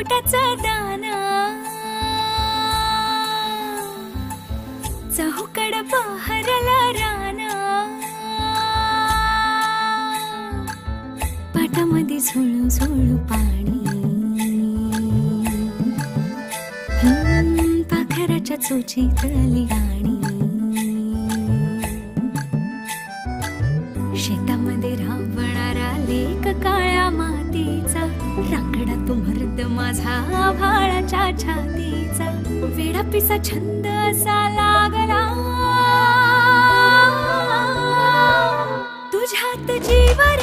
पोटाचा दाना चहूकड पहरला राना पाटामध्ये झुळू झुळू पाणी पाखराच्या चोचीतली गाणी शेतामध्ये राबणारा लेक काळ्या मातीचा रांगडा तो मर्द माझा आभाळाच्या छातीचा वेडापिसा छंद असा लागला तुझ्यात जीवन